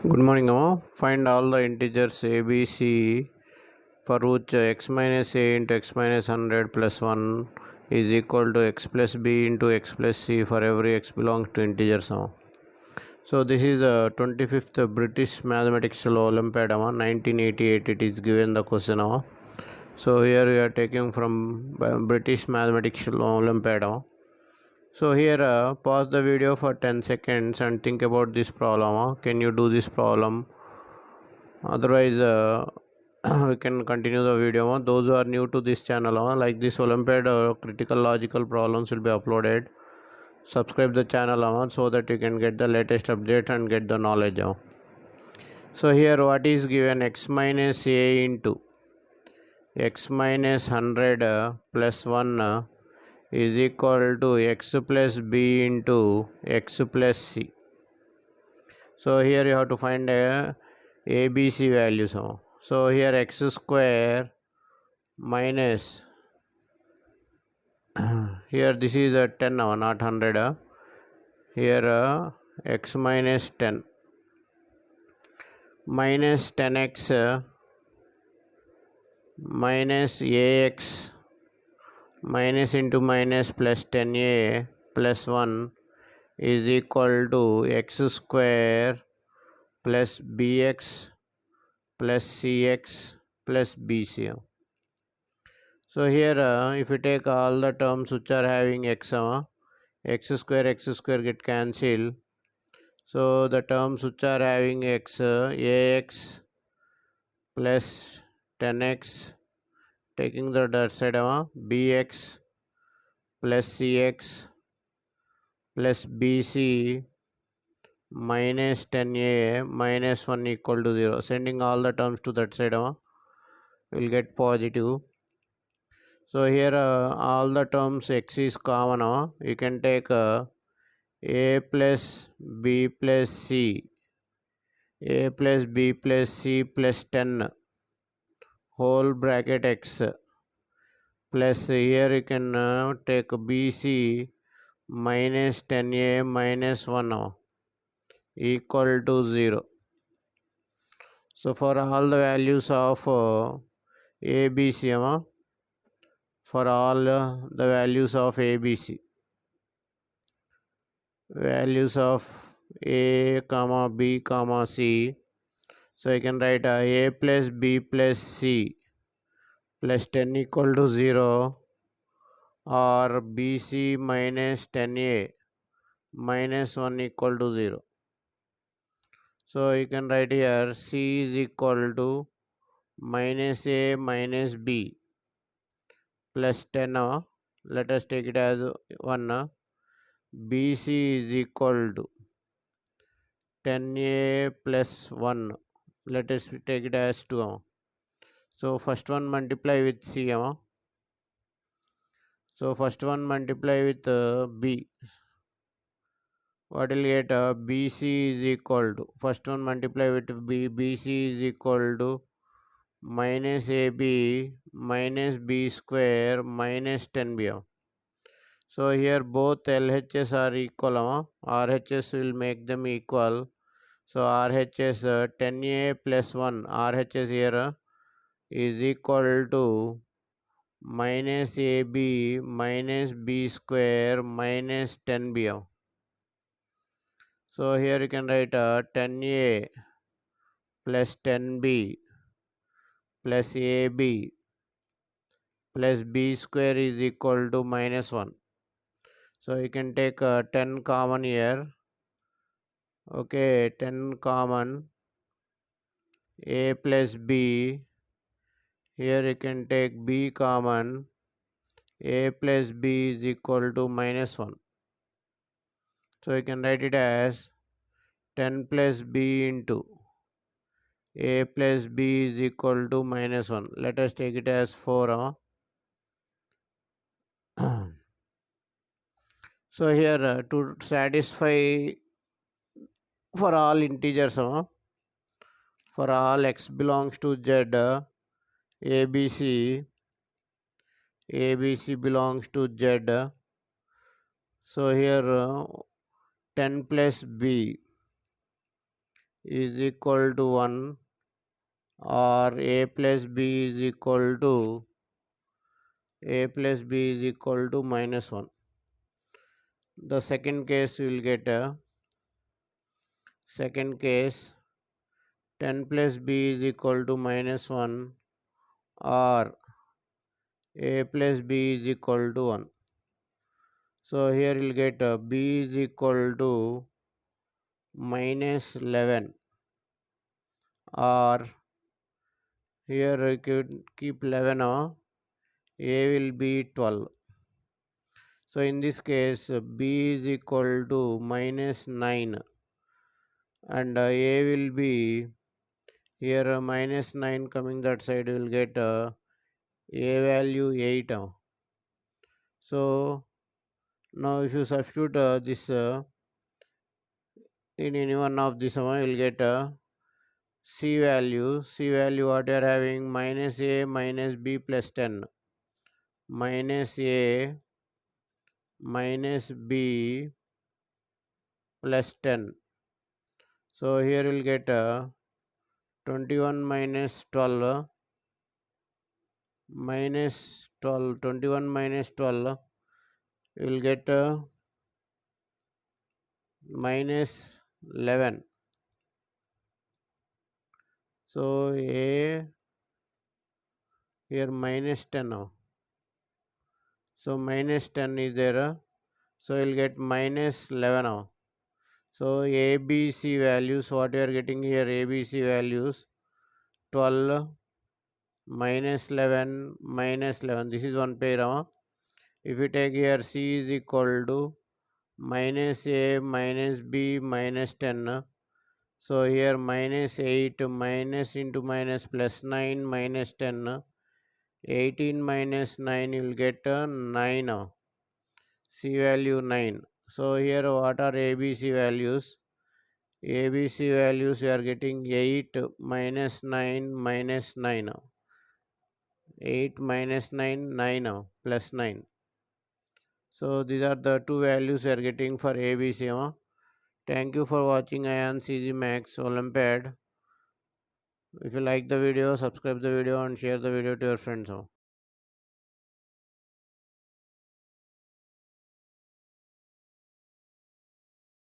Good morning, Amma. Find all the integers a, b, c for which x minus a into x minus 100 plus 1 is equal to x plus b into x plus c for every x belongs to integers. Amma. So this is the 25th British Mathematics Olympiad. 1988 it is given the question. Amma. So here we are taking from British Mathematics Olympiad. Amma. So here pause the video for 10 seconds and think about this problem. Can you do this problem? Otherwise we can continue the video. Those who are new to this channel, like this Olympiad critical logical problems will be uploaded. Subscribe the channel so that you can get the latest update and get the knowledge. So here what is given? X minus a into x minus 100 plus 1 is equal to x plus b into x plus c. So here you have to find ABC values. So here x square minus here this is a 10 now, not 100. Here x minus 10 minus 10x minus ax minus into minus plus 10a plus 1 is equal to x square plus bx plus cx plus bc. So here if you take all the terms which are having x square get cancelled. So the terms which are having x ax plus 10x taking the that side bx plus cx plus bc minus 10a minus 1 equal to 0. Sending all the terms to that side will get positive. So here all the terms x is common. You can take a plus b plus c, a plus b plus c plus 10 whole bracket x plus here you can take bc minus 10a minus 1 equal to 0. So for all the values of ABC, for all the values of ABC, values of a comma b comma c, so I can write a plus b plus c plus 10 equal to 0 or bc minus 10a minus 1 equal to 0. So you can write here c is equal to minus a minus b plus 10. Let us take it as 1. bc is equal to 10a plus 1. Let us take it as 2. So first one multiply with c. So first one multiply with b. What will get? bc is equal to, first one multiply with b, bc is equal to minus ab minus b square minus 10b. So here both LHS are equal. RHS will make them equal. So RHS 10a plus 1, RHS here is equal to minus ab minus b square minus 10b. So here you can write 10a plus 10b plus ab plus b square is equal to minus 1. So you can take 10 common here. Okay, 10 common. A plus b. Here you can take b common. A plus b is equal to minus 1. So you can write it as 10 plus b into a plus b is equal to minus 1. Let us take it as 4. So here to satisfy for all integers, for all x belongs to z, ABC belongs to z. So here 10 plus b is equal to 1 or a plus b is equal to minus 1. The second case we will get a second case 10 plus b is equal to minus 1 or a plus b is equal to 1. So here you will get b is equal to minus 11 or here you could keep 11 or a will be 12. So in this case b is equal to minus 9 and a will be here minus 9 coming that side will get a value 8. So now if you substitute this in any one of this one you will get a c value what you are having minus a minus b plus 10 minus a minus b plus 10. So here you will get 21 minus 12 minus 12 21 minus 12 you will get minus 11. So a here minus 10 now. So minus 10 is there. So you will get minus 11 now. So ABC values what you are getting here ABC values 12 minus 11 minus 11. This is one pair. If you take here C is equal to minus A minus B minus 10. So here minus 8 minus into minus plus 9 minus 10. 18 minus 9 you will get 9. C value 9. So here what are ABC values? ABC values you are getting 8 minus 9 minus 9. 8 minus 9 9 plus 9. So these are the two values you are getting for ABC. Thank you for watching AyaansMath Olympiad. If you like the video, subscribe the video and share the video to your friends.